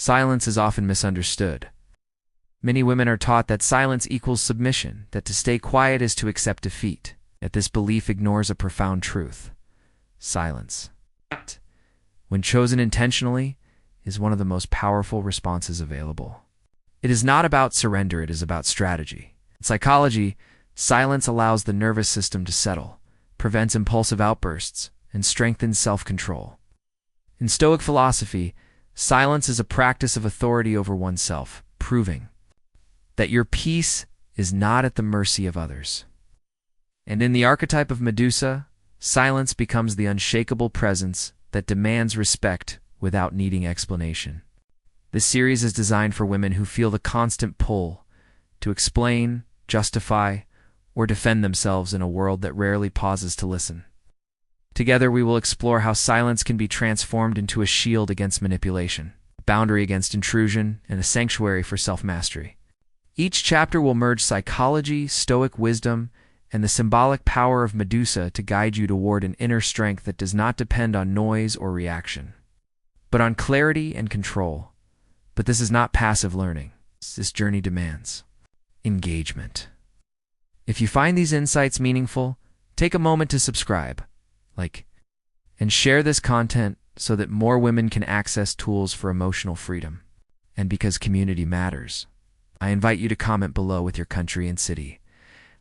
silence is often misunderstood. Many women are taught that silence equals submission, that to stay quiet is to accept defeat. Yet this belief ignores a profound truth. Silence, when chosen intentionally, is one of the most powerful responses available. It is not about surrender, it is about strategy. In psychology, silence allows the nervous system to settle, prevents impulsive outbursts, and strengthens self-control. In Stoic philosophy, silence is a practice of authority over oneself, proving that your peace is not at the mercy of others. And in the archetype of Medusa, silence becomes the unshakable presence that demands respect without needing explanation. This series is designed for women who feel the constant pull to explain, justify, or defend themselves in a world that rarely pauses to listen. Together, we will explore how silence can be transformed into a shield against manipulation, a boundary against intrusion, and a sanctuary for self-mastery. Each chapter will merge psychology, Stoic wisdom, and the symbolic power of Medusa to guide you toward an inner strength that does not depend on noise or reaction, but on clarity and control. But this is not passive learning. This journey demands engagement. If you find these insights meaningful, take a moment to subscribe, like, and share this content so that more women can access tools for emotional freedom. And because community matters, I invite you to comment below with your country and city.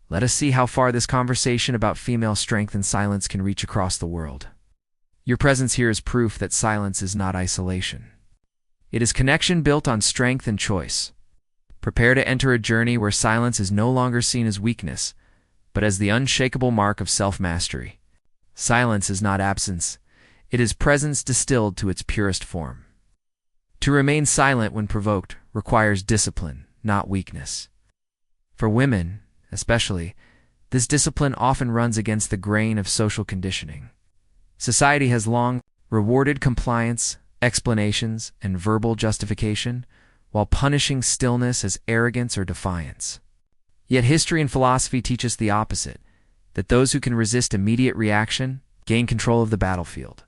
Let us see how far this conversation about female strength and silence can reach across the world. Your presence here is proof that silence is not isolation. It is connection built on strength and choice. Prepare to enter a journey where silence is no longer seen as weakness, but as the unshakable mark of self-mastery. Silence is not absence. It is presence distilled to its purest form. To remain silent when provoked requires discipline, not weakness. For women, especially, this discipline often runs against the grain of social conditioning. Society has long rewarded compliance, explanations, and verbal justification, while punishing stillness as arrogance or defiance. Yet history and philosophy teach us the opposite, that those who can resist immediate reaction gain control of the battlefield.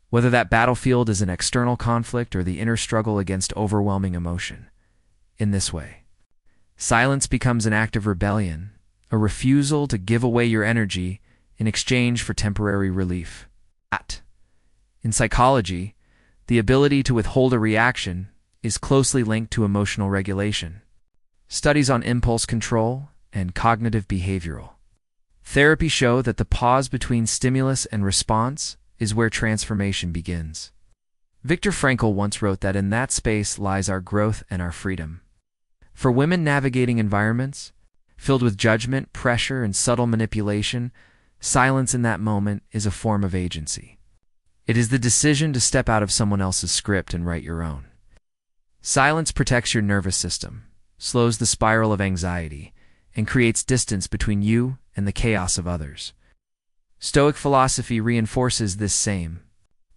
Whether that battlefield is an external conflict or the inner struggle against overwhelming emotion. In this way, silence becomes an act of rebellion, a refusal to give away your energy in exchange for temporary relief. In psychology, the ability to withhold a reaction is closely linked to emotional regulation. Studies on impulse control and cognitive behavioral therapy show that the pause between stimulus and response is where transformation begins. Viktor Frankl once wrote that in that space lies our growth and our freedom. For women navigating environments filled with judgment, pressure, and subtle manipulation, silence in that moment is a form of agency. It is the decision to step out of someone else's script and write your own. Silence protects your nervous system, slows the spiral of anxiety, and creates distance between you and the chaos of others. Stoic philosophy reinforces this same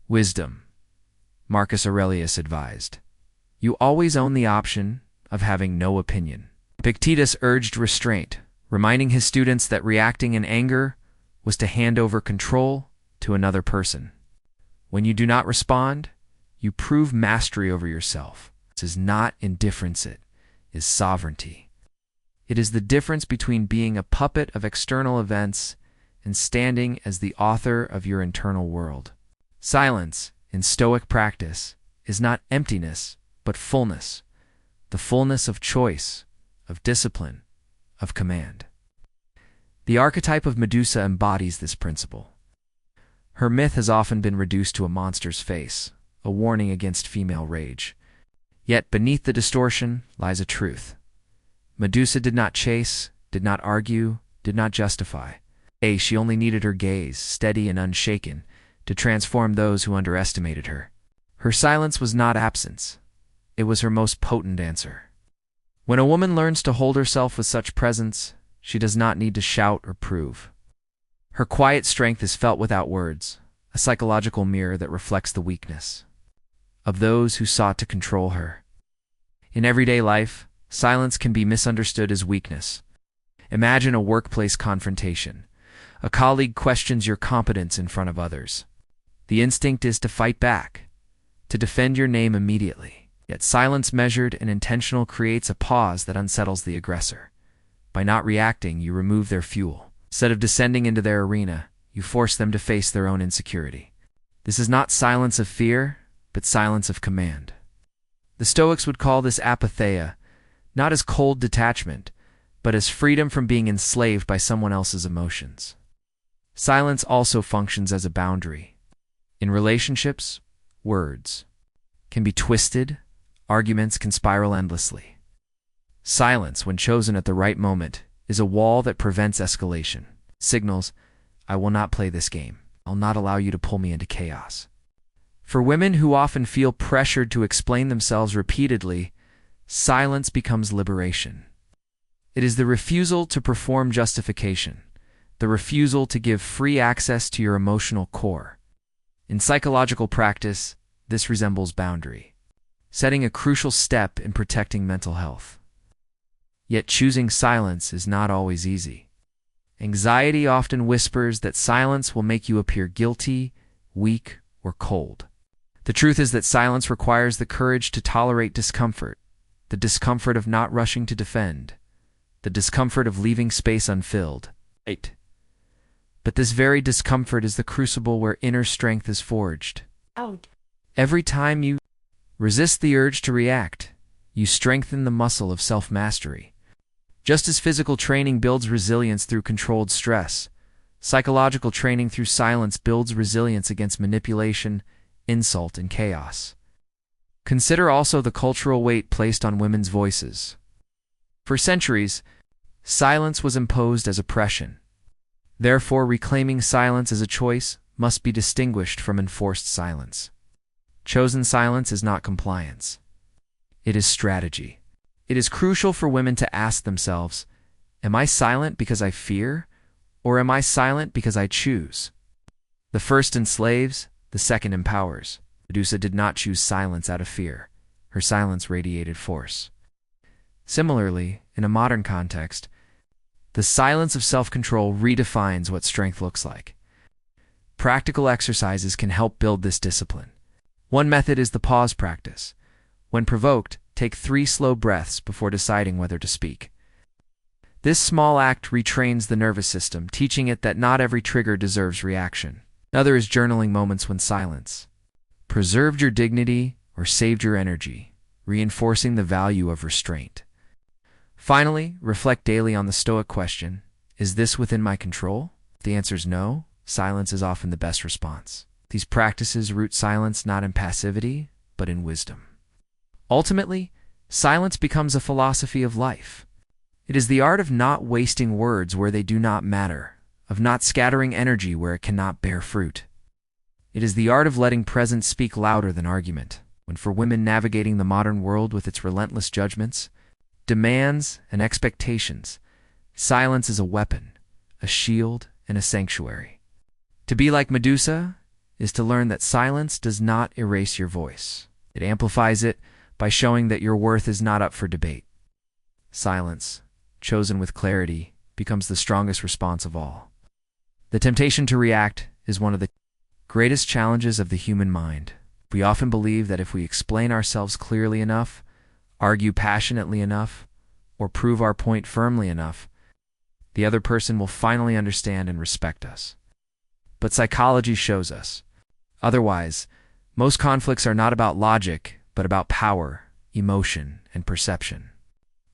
wisdom. Marcus Aurelius advised, "You always own the option of having no opinion." Epictetus urged restraint, reminding his students that reacting in anger was to hand over control to another person. When you do not respond, you prove mastery over yourself. This is not indifference, it is sovereignty. It is the difference between being a puppet of external events and standing as the author of your internal world. Silence, in Stoic practice, is not emptiness, but fullness. The fullness of choice, of discipline, of command. The archetype of Medusa embodies this principle. Her myth has often been reduced to a monster's face, a warning against female rage. Yet beneath the distortion lies a truth. Medusa did not chase, did not argue, did not justify. She only needed her gaze, steady and unshaken, to transform those who underestimated her. Her silence was not absence. It was her most potent answer. When a woman learns to hold herself with such presence, she does not need to shout or prove. Her quiet strength is felt without words, a psychological mirror that reflects the weakness of those who sought to control her. In everyday life, silence can be misunderstood as weakness. Imagine a workplace confrontation. A colleague questions your competence in front of others. The instinct is to fight back, to defend your name immediately. Yet silence measured and intentional creates a pause that unsettles the aggressor. By not reacting, you remove their fuel. Instead of descending into their arena, you force them to face their own insecurity. This is not silence of fear, but silence of command. The Stoics would call this apatheia, not as cold detachment, but as freedom from being enslaved by someone else's emotions. Silence also functions as a boundary. In relationships, words can be twisted, arguments can spiral endlessly. Silence, when chosen at the right moment, is a wall that prevents escalation. Signals, I will not play this game. I'll not allow you to pull me into chaos. For women who often feel pressured to explain themselves repeatedly, silence becomes liberation. It is the refusal to perform justification, the refusal to give free access to your emotional core. In psychological practice, this resembles boundary, setting a crucial step in protecting mental health. Yet choosing silence is not always easy. Anxiety often whispers that silence will make you appear guilty, weak, or cold. The truth is that silence requires the courage to tolerate discomfort, the discomfort of not rushing to defend, the discomfort of leaving space unfilled. But this very discomfort is the crucible where inner strength is forged. Every time you resist the urge to react, you strengthen the muscle of self-mastery. Just as physical training builds resilience through controlled stress, psychological training through silence builds resilience against manipulation, insult, and chaos. Consider also the cultural weight placed on women's voices. For centuries, silence was imposed as oppression. Therefore, reclaiming silence as a choice must be distinguished from enforced silence. Chosen silence is not compliance. It is strategy. It is crucial for women to ask themselves, am I silent because I fear, or am I silent because I choose? The first enslaves, the second empowers. Medusa did not choose silence out of fear. Her silence radiated force. Similarly, in a modern context, the silence of self-control redefines what strength looks like. Practical exercises can help build this discipline. One method is the pause practice. When provoked, take 3 slow breaths before deciding whether to speak. This small act retrains the nervous system, teaching it that not every trigger deserves reaction. Another is journaling moments when silence preserved your dignity or saved your energy, reinforcing the value of restraint. Finally, reflect daily on the Stoic question, is this within my control? If the answer is no, silence is often the best response. These practices root silence not in passivity, but in wisdom. Ultimately, silence becomes a philosophy of life. It is the art of not wasting words where they do not matter, of not scattering energy where it cannot bear fruit. It is the art of letting presence speak louder than argument. When for women navigating the modern world with its relentless judgments, demands, and expectations, silence is a weapon, a shield, and a sanctuary. To be like Medusa is to learn that silence does not erase your voice. It amplifies it by showing that your worth is not up for debate. Silence, chosen with clarity, becomes the strongest response of all. The temptation to react is one of the greatest challenges of the human mind. We often believe that if we explain ourselves clearly enough, argue passionately enough, or prove our point firmly enough, the other person will finally understand and respect us. But psychology shows us otherwise. Most conflicts are not about logic, but about power, emotion, and perception.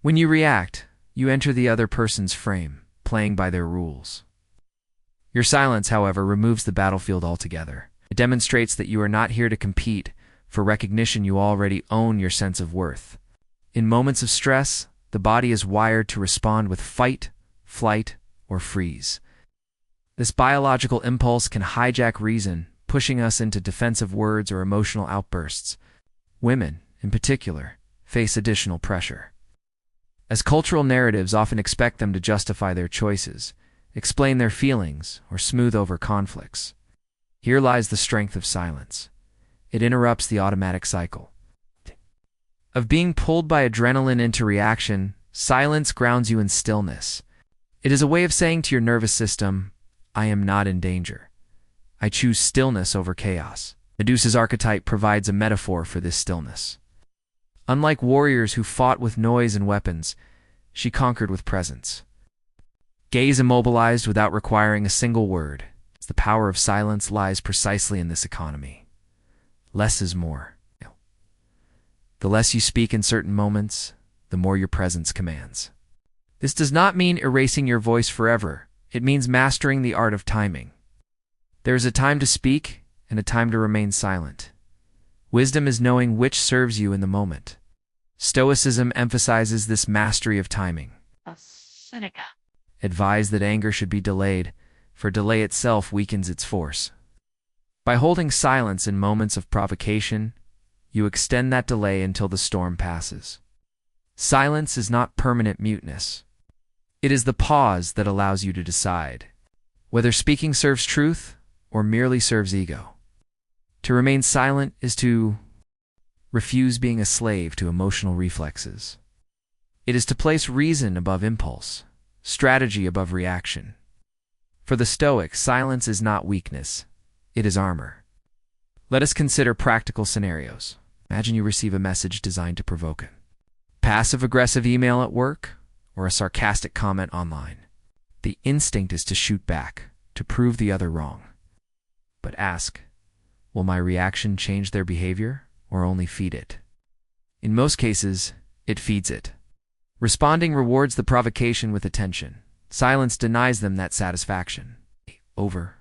When you react, you enter the other person's frame, playing by their rules. Your silence, however, removes the battlefield altogether. It demonstrates that you are not here to compete. For recognition, you already own your sense of worth. In moments of stress, the body is wired to respond with fight, flight, or freeze. This biological impulse can hijack reason, pushing us into defensive words or emotional outbursts. Women, in particular, face additional pressure, as cultural narratives often expect them to justify their choices, explain their feelings, or smooth over conflicts. Here lies the strength of silence. It interrupts the automatic cycle of being pulled by adrenaline into reaction. Silence grounds you in stillness. It is a way of saying to your nervous system, I am not in danger. I choose stillness over chaos. Medusa's archetype provides a metaphor for this stillness. Unlike warriors who fought with noise and weapons, she conquered with presence. Gaze immobilized without requiring a single word. The power of silence lies precisely in this economy. Less is more. The less you speak in certain moments, the more your presence commands. This does not mean erasing your voice forever. It means mastering the art of timing. There is a time to speak and a time to remain silent. Wisdom is knowing which serves you in the moment. Stoicism emphasizes this mastery of timing. Seneca. Advise that anger should be delayed, for delay itself weakens its force. By holding silence in moments of provocation, you extend that delay until the storm passes. Silence is not permanent muteness. It is the pause that allows you to decide whether speaking serves truth or merely serves ego. To remain silent is to refuse being a slave to emotional reflexes. It is to place reason above impulse, strategy above reaction. For the Stoic, silence is not weakness, it is armor. Let us consider practical scenarios. Imagine you receive a message designed to provoke it. Passive-aggressive email at work or a sarcastic comment online. The instinct is to shoot back, to prove the other wrong. But ask, will my reaction change their behavior or only feed it? In most cases, it feeds it. Responding rewards the provocation with attention. Silence denies them that satisfaction. Over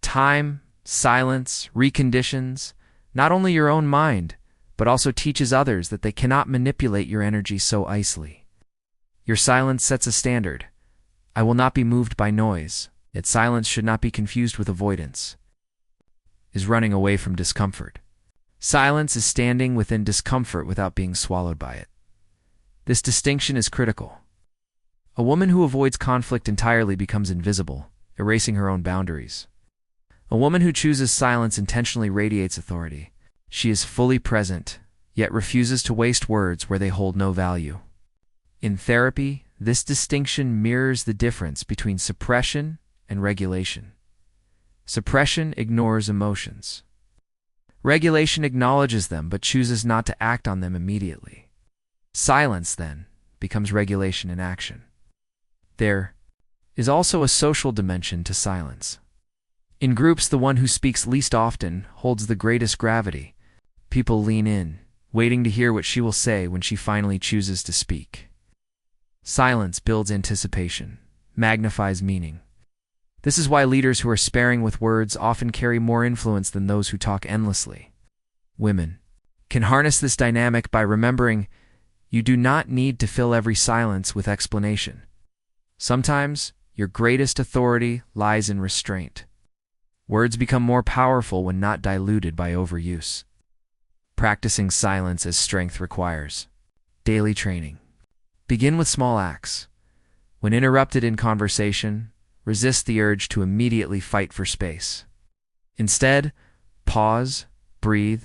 time, silence reconditions not only your own mind, but also teaches others that they cannot manipulate your energy so easily. Your silence sets a standard. I will not be moved by noise, yet silence should not be confused with avoidance. Is running away from discomfort. Silence is standing within discomfort without being swallowed by it. This distinction is critical. A woman who avoids conflict entirely becomes invisible, erasing her own boundaries. A woman who chooses silence intentionally radiates authority. She is fully present, yet refuses to waste words where they hold no value. In therapy, this distinction mirrors the difference between suppression and regulation. Suppression ignores emotions. Regulation acknowledges them but chooses not to act on them immediately. Silence, then, becomes regulation in action. There is also a social dimension to silence. In groups, the one who speaks least often holds the greatest gravity. People lean in, waiting to hear what she will say when she finally chooses to speak. Silence builds anticipation, magnifies meaning. This is why leaders who are sparing with words often carry more influence than those who talk endlessly. Women can harness this dynamic by remembering you do not need to fill every silence with explanation. Sometimes, your greatest authority lies in restraint. Words become more powerful when not diluted by overuse. Practicing silence as strength requires daily training. Begin with small acts. When interrupted in conversation, resist the urge to immediately fight for space. Instead, pause, breathe,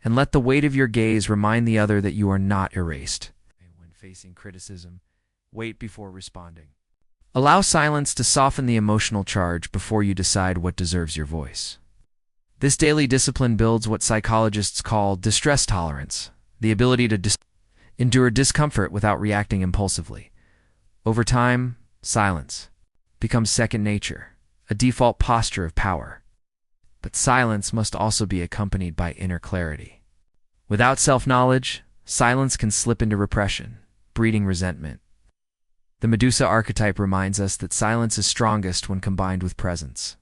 and let the weight of your gaze remind the other that you are not erased. When facing criticism, wait before responding. Allow silence to soften the emotional charge before you decide what deserves your voice. This daily discipline builds what psychologists call distress tolerance, the ability to endure discomfort without reacting impulsively. Over time, silence becomes second nature, a default posture of power. But silence must also be accompanied by inner clarity. Without self-knowledge, silence can slip into repression, breeding resentment. The Medusa archetype reminds us that silence is strongest when combined with presence.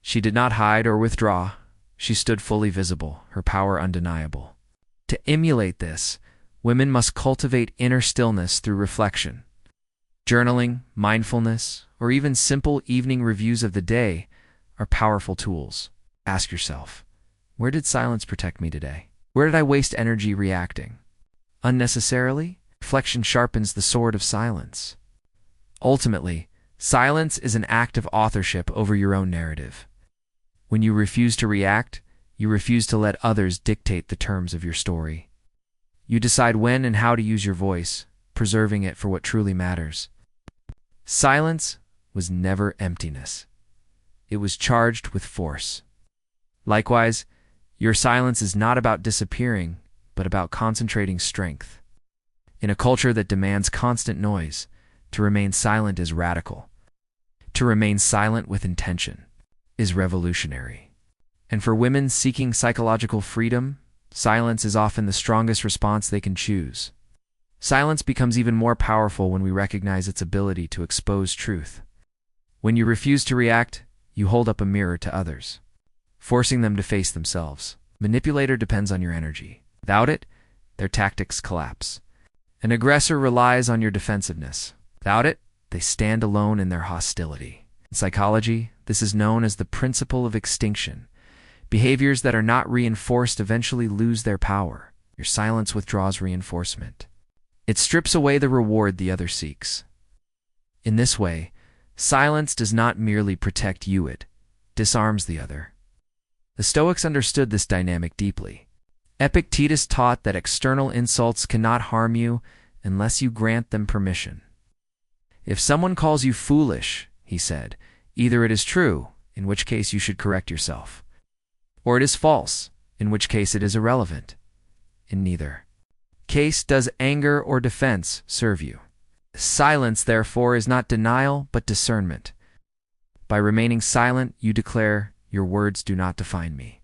She did not hide or withdraw. She stood fully visible, her power undeniable. To emulate this, women must cultivate inner stillness through reflection. Journaling, mindfulness, or even simple evening reviews of the day are powerful tools. Ask yourself, where did silence protect me today? Where did I waste energy reacting unnecessarily? Reflection sharpens the sword of silence. Ultimately, silence is an act of authorship over your own narrative. When you refuse to react, you refuse to let others dictate the terms of your story. You decide when and how to use your voice, preserving it for what truly matters. Silence was never emptiness. It was charged with force. Likewise, your silence is not about disappearing, but but about concentrating strength. In a culture that demands constant noise, to remain silent is radical. To remain silent with intention is revolutionary. And for women seeking psychological freedom, silence is often the strongest response they can choose. Silence becomes even more powerful when we recognize its ability to expose truth. When you refuse to react, you hold up a mirror to others, forcing them to face themselves. Manipulator depends on your energy. Without it, their tactics collapse. An aggressor relies on your defensiveness. Without it, they stand alone in their hostility. In psychology, this is known as the principle of extinction. Behaviors that are not reinforced eventually lose their power. Your silence withdraws reinforcement. It strips away the reward the other seeks. In this way, silence does not merely protect you, it disarms the other. The Stoics understood this dynamic deeply. Epictetus taught that external insults cannot harm you unless you grant them permission. If someone calls you foolish, he said, either it is true, in which case you should correct yourself, or it is false, in which case it is irrelevant. In neither case does anger or defense serve you. Silence, therefore, is not denial but discernment. By remaining silent, you declare, "Your words do not define me.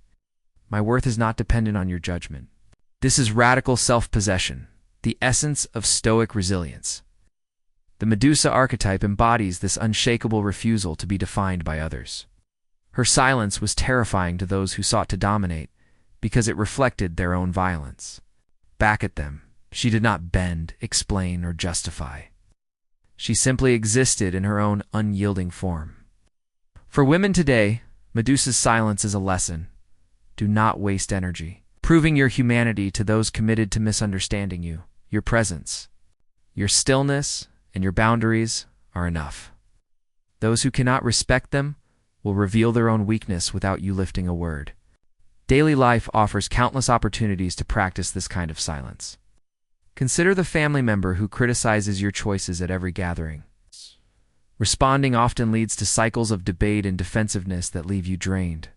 My worth is not dependent on your judgment." This is radical self-possession, the essence of Stoic resilience. The Medusa archetype embodies this unshakable refusal to be defined by others. Her silence was terrifying to those who sought to dominate because it reflected their own violence. Back at them, she did not bend, explain, or justify. She simply existed in her own unyielding form. For women today, Medusa's silence is a lesson. Do not waste energy proving your humanity to those committed to misunderstanding you. Your presence, your stillness, and your boundaries are enough. Those who cannot respect them will reveal their own weakness without you lifting a word. Daily life offers countless opportunities to practice this kind of silence. Consider the family member who criticizes your choices at every gathering. Responding often leads to cycles of debate and defensiveness that leave you drained.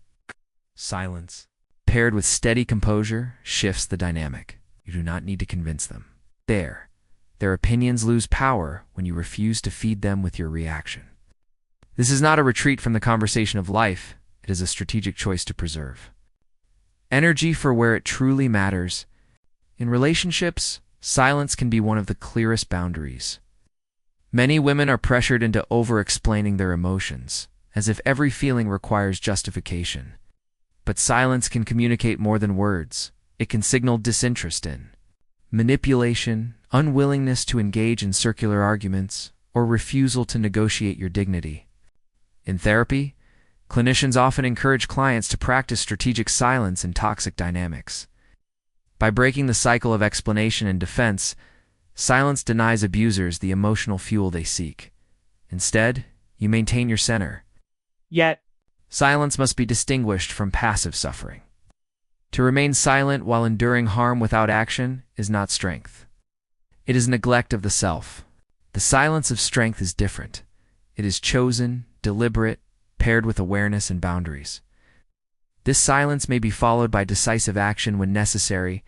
Silence, paired with steady composure, shifts the dynamic. You do not need to convince them. Their opinions lose power when you refuse to feed them with your reaction. This is not a retreat from the conversation of life. It is a strategic choice to preserve energy for where it truly matters. In relationships, silence can be one of the clearest boundaries. Many women are pressured into over-explaining their emotions, as if every feeling requires justification. But silence can communicate more than words. It can signal disinterest in manipulation, unwillingness to engage in circular arguments, or refusal to negotiate your dignity. In therapy, clinicians often encourage clients to practice strategic silence in toxic dynamics. By breaking the cycle of explanation and defense, silence denies abusers the emotional fuel they seek. Instead, you maintain your center. Yet, silence must be distinguished from passive suffering. To remain silent while enduring harm without action is not strength. It is neglect of the self. The silence of strength is different. It is chosen, deliberate, paired with awareness and boundaries. This silence may be followed by decisive action when necessary,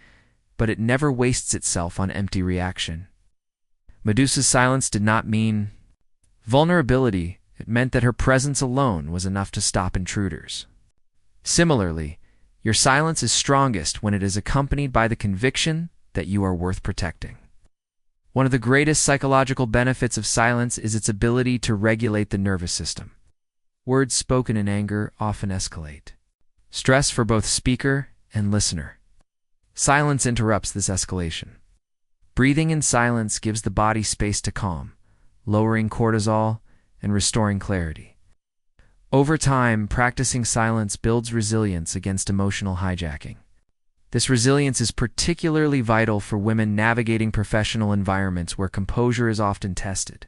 but it never wastes itself on empty reaction. Medusa's silence did not mean vulnerability. It meant that her presence alone was enough to stop intruders. Similarly, your silence is strongest when it is accompanied by the conviction that you are worth protecting. One of the greatest psychological benefits of silence is its ability to regulate the nervous system. Words spoken in anger often escalate stress for both speaker and listener. Silence interrupts this escalation. Breathing in silence gives the body space to calm, lowering cortisol and restoring clarity. Over time, practicing silence builds resilience against emotional hijacking. This resilience is particularly vital for women navigating professional environments where composure is often tested.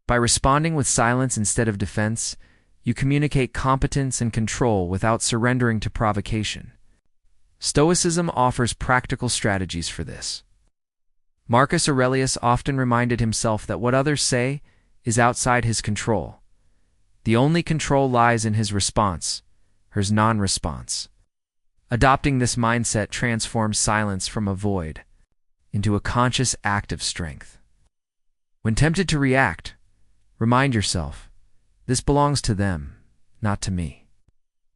By responding with silence instead of defense, you communicate competence and control without surrendering to provocation. Stoicism offers practical strategies for this. Marcus Aurelius often reminded himself that what others say is outside his control. The only control lies in his response, his non-response. Adopting this mindset transforms silence from a void into a conscious act of strength. When tempted to react, remind yourself, this belongs to them, not to me.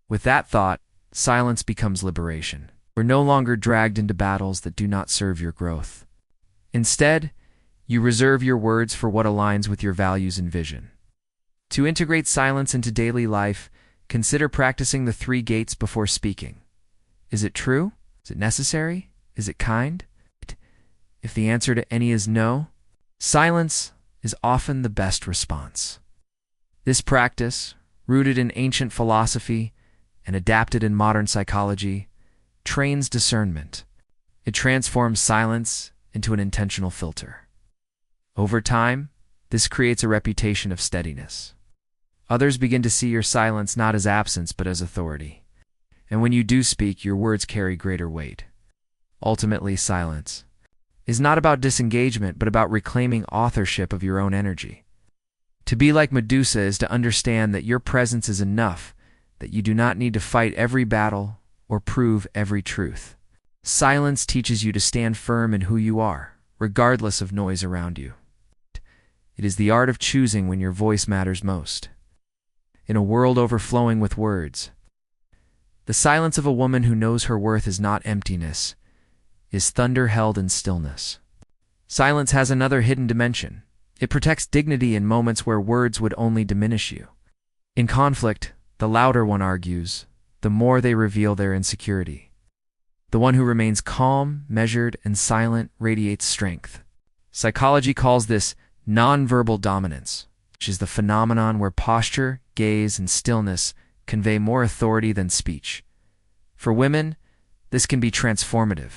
With that thought, silence becomes liberation. We're no longer dragged into battles that do not serve your growth. Instead, you reserve your words for what aligns with your values and vision. To integrate silence into daily life, consider practicing the 3 gates before speaking. Is it true? Is it necessary? Is it kind? If the answer to any is no, silence is often the best response. This practice, rooted in ancient philosophy and adapted in modern psychology, trains discernment. It transforms silence into an intentional filter. Over time, this creates a reputation of steadiness. Others begin to see your silence not as absence but as authority. And when you do speak, your words carry greater weight. Ultimately, silence is not about disengagement but about reclaiming authorship of your own energy. To be like Medusa is to understand that your presence is enough, that you do not need to fight every battle or prove every truth. Silence teaches you to stand firm in who you are, regardless of noise around you. It is the art of choosing when your voice matters most. In a world overflowing with words, the silence of a woman who knows her worth is not emptiness, is thunder held in stillness. Silence has another hidden dimension. It protects dignity in moments where words would only diminish you. In conflict, the louder one argues, the more they reveal their insecurity. The one who remains calm, measured, and silent radiates strength. Psychology calls this nonverbal dominance, which is the phenomenon where posture, gaze, and stillness convey more authority than speech. For women, this can be transformative.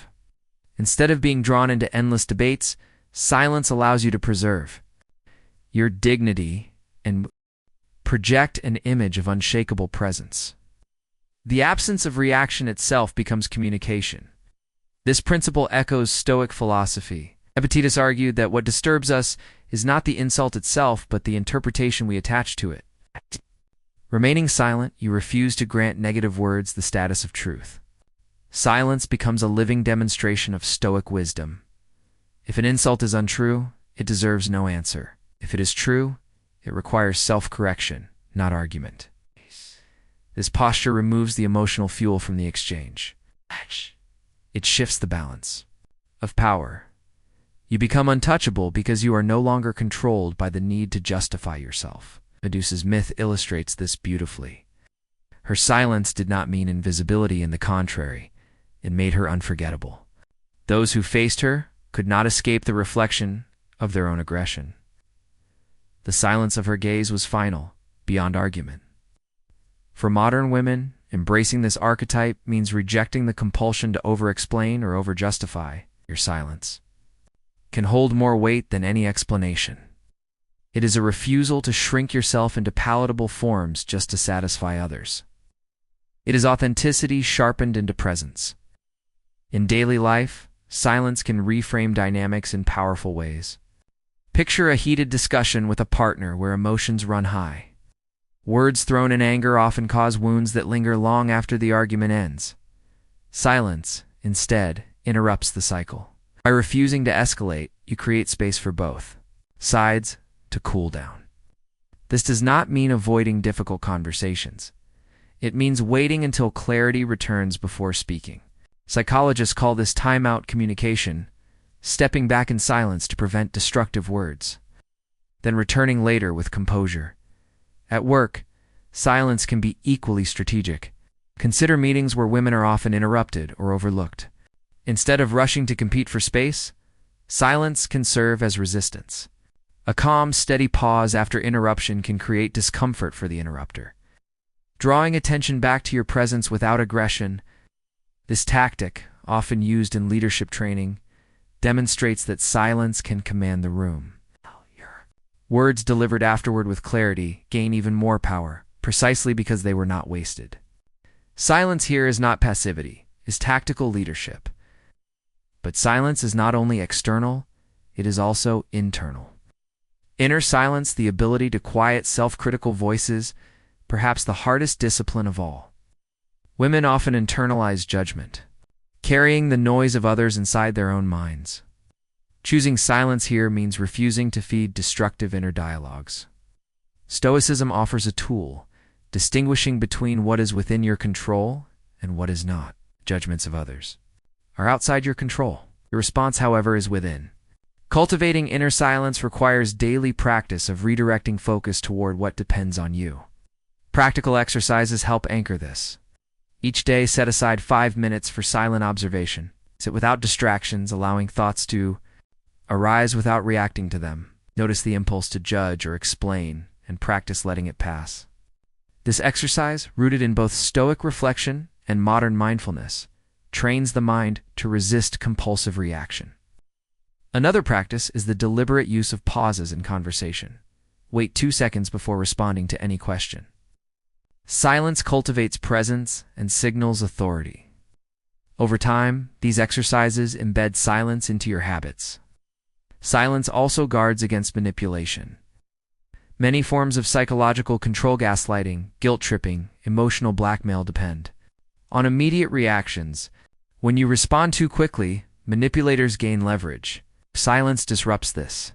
Instead of being drawn into endless debates, silence allows you to preserve your dignity and project an image of unshakable presence. The absence of reaction itself becomes communication. This principle echoes Stoic philosophy. Epictetus argued that what disturbs us is not the insult itself, but the interpretation we attach to it. Remaining silent, you refuse to grant negative words the status of truth. Silence becomes a living demonstration of Stoic wisdom. If an insult is untrue, it deserves no answer. If it is true, it requires self-correction, not argument. This posture removes the emotional fuel from the exchange. It shifts the balance of power. You become untouchable because you are no longer controlled by the need to justify yourself. Medusa's myth illustrates this beautifully. Her silence did not mean invisibility, in the contrary, it made her unforgettable. Those who faced her could not escape the reflection of their own aggression. The silence of her gaze was final, beyond argument. For modern women, embracing this archetype means rejecting the compulsion to over-explain or over-justify. Your silence can hold more weight than any explanation. It is a refusal to shrink yourself into palatable forms just to satisfy others. It is authenticity sharpened into presence. In daily life, silence can reframe dynamics in powerful ways. Picture a heated discussion with a partner where emotions run high. Words thrown in anger often cause wounds that linger long after the argument ends. Silence, instead, interrupts the cycle. By refusing to escalate, you create space for both sides to cool down. This does not mean avoiding difficult conversations. It means waiting until clarity returns before speaking. Psychologists call this timeout communication, stepping back in silence to prevent destructive words, then returning later with composure. At work, silence can be equally strategic. Consider meetings where women are often interrupted or overlooked. Instead of rushing to compete for space, silence can serve as resistance. A calm, steady pause after interruption can create discomfort for the interrupter. Drawing attention back to your presence without aggression, this tactic, often used in leadership training, demonstrates that silence can command the room. Words delivered afterward with clarity gain even more power, precisely because they were not wasted. Silence here is not passivity, is tactical leadership. But silence is not only external, it is also internal. Inner silence, the ability to quiet self-critical voices, perhaps the hardest discipline of all. Women often internalize judgment, carrying the noise of others inside their own minds. Choosing silence here means refusing to feed destructive inner dialogues. Stoicism offers a tool, distinguishing between what is within your control and what is not. Judgments of others are outside your control. Your response, however, is within. Cultivating inner silence requires daily practice of redirecting focus toward what depends on you. Practical exercises help anchor this. Each day, set aside 5 minutes for silent observation. Sit without distractions, allowing thoughts to arise without reacting to them. Notice the impulse to judge or explain, and practice letting it pass. This exercise, rooted in both Stoic reflection and modern mindfulness, trains the mind to resist compulsive reaction. Another practice is the deliberate use of pauses in conversation. Wait 2 seconds before responding to any question. Silence cultivates presence and signals authority. Over time, these exercises embed silence into your habits. Silence also guards against manipulation. Many forms of psychological control, gaslighting, guilt tripping, emotional blackmail depend on immediate reactions. When you respond too quickly, manipulators gain leverage. Silence disrupts this.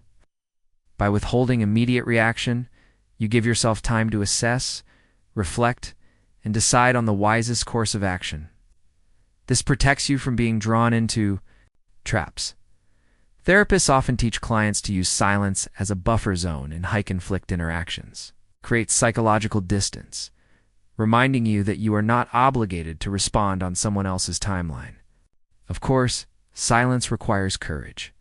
By withholding immediate reaction, you give yourself time to assess, reflect, and decide on the wisest course of action. This protects you from being drawn into traps. Therapists often teach clients to use silence as a buffer zone in high-conflict interactions. Create psychological distance, reminding you that you are not obligated to respond on someone else's timeline. Of course, silence requires courage.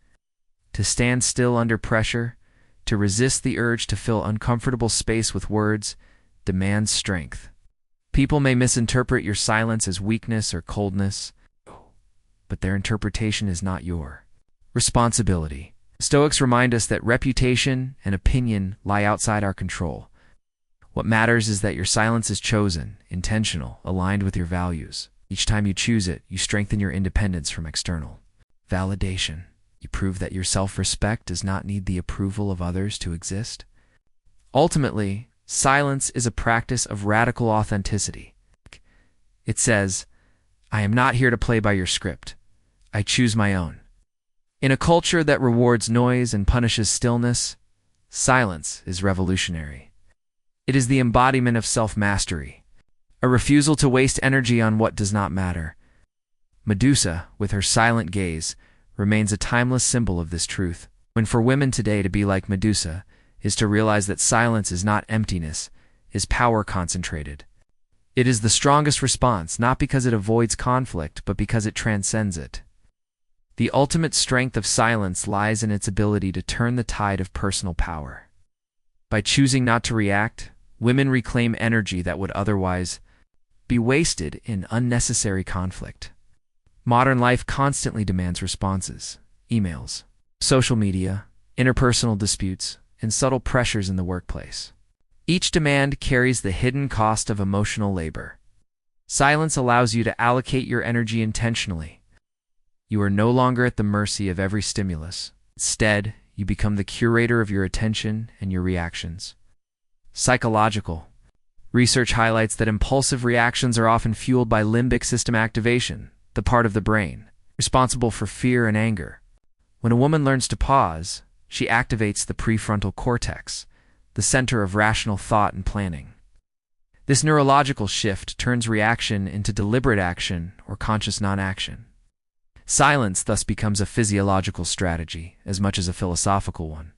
To stand still under pressure, to resist the urge to fill uncomfortable space with words, demands strength. People may misinterpret your silence as weakness or coldness, but their interpretation is not your responsibility. Stoics remind us that reputation and opinion lie outside our control. What matters is that your silence is chosen, intentional, aligned with your values. Each time you choose it, you strengthen your independence from external validation. You prove that your self-respect does not need the approval of others to exist. Ultimately, silence is a practice of radical authenticity. It says, "I am not here to play by your script. I choose my own." In a culture that rewards noise and punishes stillness, silence is revolutionary. It is the embodiment of self-mastery, a refusal to waste energy on what does not matter. Medusa, with her silent gaze, remains a timeless symbol of this truth. When for women today to be like Medusa is to realize that silence is not emptiness, is power concentrated. It is the strongest response, not because it avoids conflict, but because it transcends it. The ultimate strength of silence lies in its ability to turn the tide of personal power. By choosing not to react, women reclaim energy that would otherwise be wasted in unnecessary conflict. Modern life constantly demands responses: emails, social media, interpersonal disputes, and subtle pressures in the workplace. Each demand carries the hidden cost of emotional labor. Silence allows you to allocate your energy intentionally. You are no longer at the mercy of every stimulus. Instead, you become the curator of your attention and your reactions. Psychological research highlights that impulsive reactions are often fueled by limbic system activation, the part of the brain responsible for fear and anger. When a woman learns to pause, she activates the prefrontal cortex, the center of rational thought and planning. This neurological shift turns reaction into deliberate action or conscious non-action. Silence thus becomes a physiological strategy as much as a philosophical one.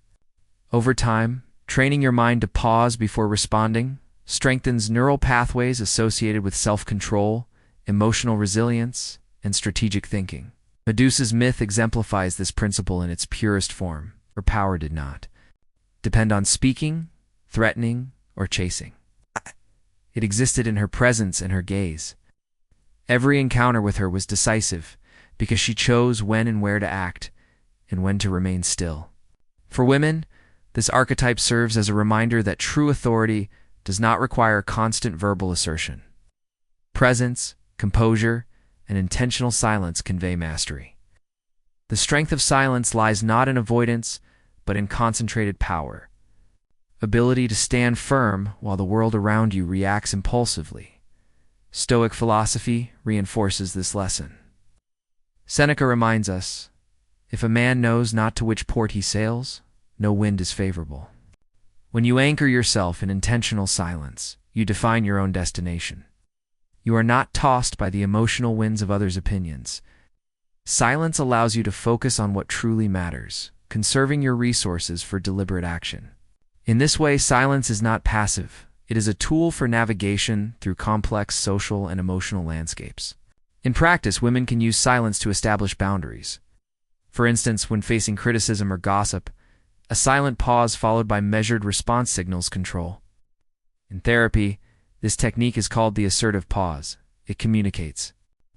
Over time, training your mind to pause before responding strengthens neural pathways associated with self-control, emotional resilience, and strategic thinking. Medusa's myth exemplifies this principle in its purest form. Her power did not depend on speaking, threatening, or chasing. It existed in her presence and her gaze. Every encounter with her was decisive, because she chose when and where to act, and when to remain still. For women, this archetype serves as a reminder that true authority does not require constant verbal assertion. Presence, composure, and intentional silence convey mastery. The strength of silence lies not in avoidance, but in concentrated power. Ability to stand firm while the world around you reacts impulsively. Stoic philosophy reinforces this lesson. Seneca reminds us, if a man knows not to which port he sails, no wind is favorable. When you anchor yourself in intentional silence, you define your own destination. You are not tossed by the emotional winds of others' opinions. Silence allows you to focus on what truly matters, conserving your resources for deliberate action. In this way, silence is not passive. It is a tool for navigation through complex social and emotional landscapes. In practice, women can use silence to establish boundaries. For instance, when facing criticism or gossip, a silent pause followed by measured response signals control. In therapy, this technique is called the assertive pause. It communicates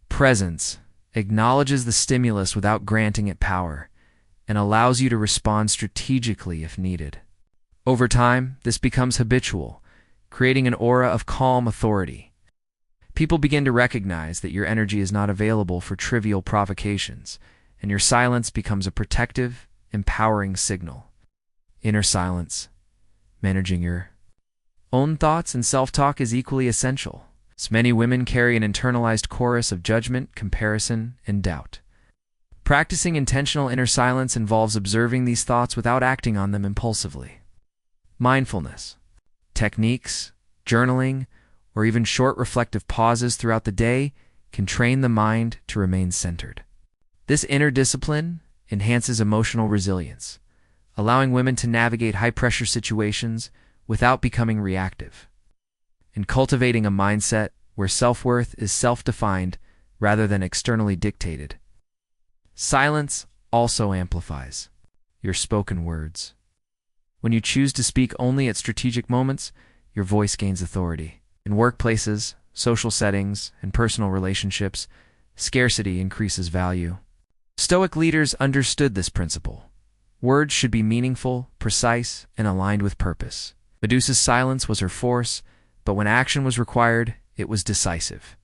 presence, acknowledges the stimulus without granting it power, and allows you to respond strategically if needed. Over time, this becomes habitual, creating an aura of calm authority. People begin to recognize that your energy is not available for trivial provocations, and your silence becomes a protective, empowering signal. Inner silence, managing your own thoughts and self-talk, is equally essential. As many women carry an internalized chorus of judgment, comparison, and doubt. Practicing intentional inner silence involves observing these thoughts without acting on them impulsively. Mindfulness techniques, journaling, or even short reflective pauses throughout the day can train the mind to remain centered. This inner discipline enhances emotional resilience, allowing women to navigate high-pressure situations without becoming reactive, and cultivating a mindset where self-worth is self-defined rather than externally dictated. Silence also amplifies your spoken words. When you choose to speak only at strategic moments, your voice gains authority. In workplaces, social settings, and personal relationships, scarcity increases value. Stoic leaders understood this principle. Words should be meaningful, precise, and aligned with purpose. Medusa's silence was her force, but when action was required, it was decisive.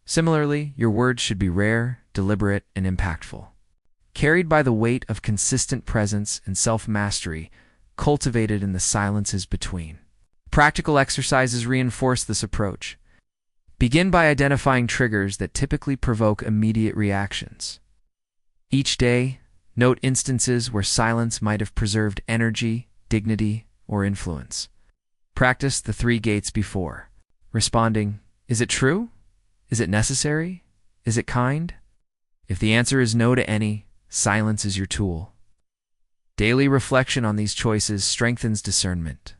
Similarly, your words should be rare, deliberate, and impactful. Carried by the weight of consistent presence and self-mastery cultivated in the silences between. Practical exercises reinforce this approach. Begin by identifying triggers that typically provoke immediate reactions. Each day, note instances where silence might have preserved energy, dignity, or influence. Practice the 3 gates before. Responding, is it true? Is it necessary? Is it kind? If the answer is no to any, silence is your tool. Daily reflection on these choices strengthens discernment,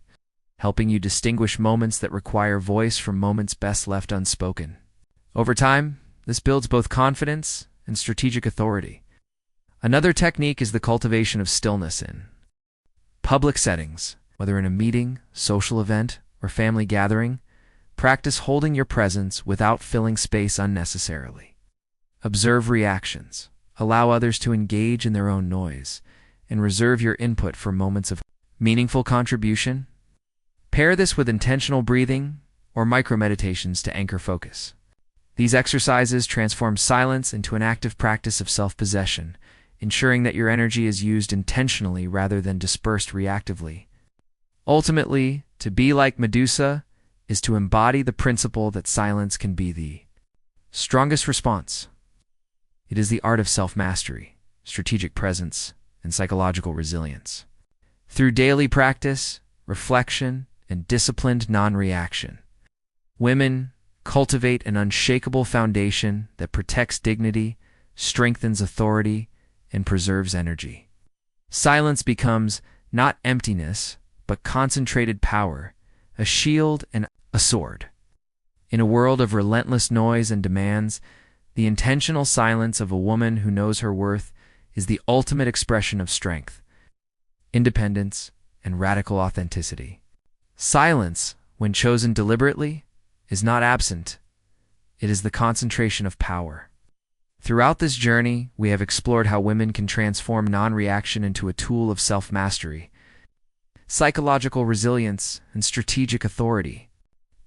helping you distinguish moments that require voice from moments best left unspoken. Over time, this builds both confidence and strategic authority. Another technique is the cultivation of stillness in public settings. Whether in a meeting, social event, or family gathering, practice holding your presence without filling space unnecessarily. Observe reactions, allow others to engage in their own noise, and reserve your input for moments of meaningful contribution. Pair this with intentional breathing or micro-meditations to anchor focus. These exercises transform silence into an active practice of self-possession, ensuring that your energy is used intentionally rather than dispersed reactively. Ultimately, to be like Medusa is to embody the principle that silence can be the strongest response. It is the art of self-mastery, strategic presence, and psychological resilience. Through daily practice, reflection, and disciplined non-reaction, women cultivate an unshakable foundation that protects dignity, strengthens authority, and preserves energy. Silence becomes not emptiness, but concentrated power, a shield and a sword. In a world of relentless noise and demands, the intentional silence of a woman who knows her worth is the ultimate expression of strength, independence, and radical authenticity. Silence, when chosen deliberately, is not absent. It is the concentration of power. Throughout this journey, we have explored how women can transform non-reaction into a tool of self-mastery, psychological resilience, and strategic authority.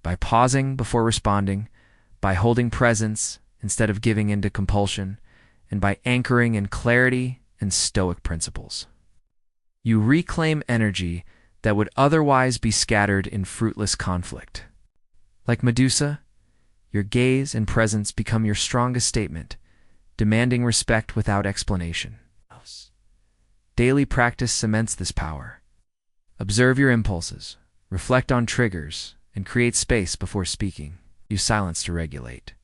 By pausing before responding, by holding presence instead of giving in to compulsion, and by anchoring in clarity and stoic principles, you reclaim energy that would otherwise be scattered in fruitless conflict. Like Medusa, Your gaze and presence become your strongest statement, demanding respect without explanation. Daily practice cements this power. Observe your impulses, reflect on triggers, and create space before speaking. Use silence to regulate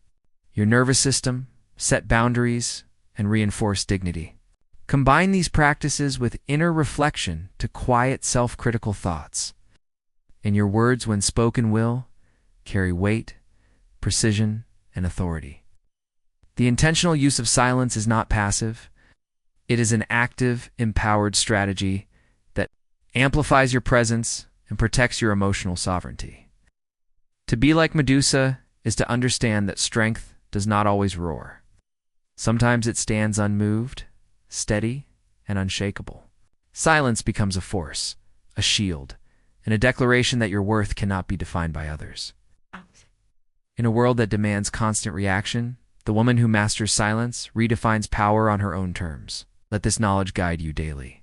your nervous system, set boundaries, and reinforce dignity. Combine these practices with inner reflection to quiet self-critical thoughts. And your words, when spoken, will carry weight, precision, and authority. The intentional use of silence is not passive. It is an active, empowered strategy that amplifies your presence and protects your emotional sovereignty. To be like Medusa is to understand that strength does not always roar. Sometimes it stands unmoved, steady, and unshakable. Silence becomes a force, a shield, and a declaration that your worth cannot be defined by others. In a world that demands constant reaction, the woman who masters silence redefines power on her own terms. Let this knowledge guide you daily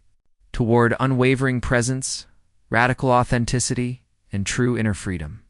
toward unwavering presence, radical authenticity, and true inner freedom.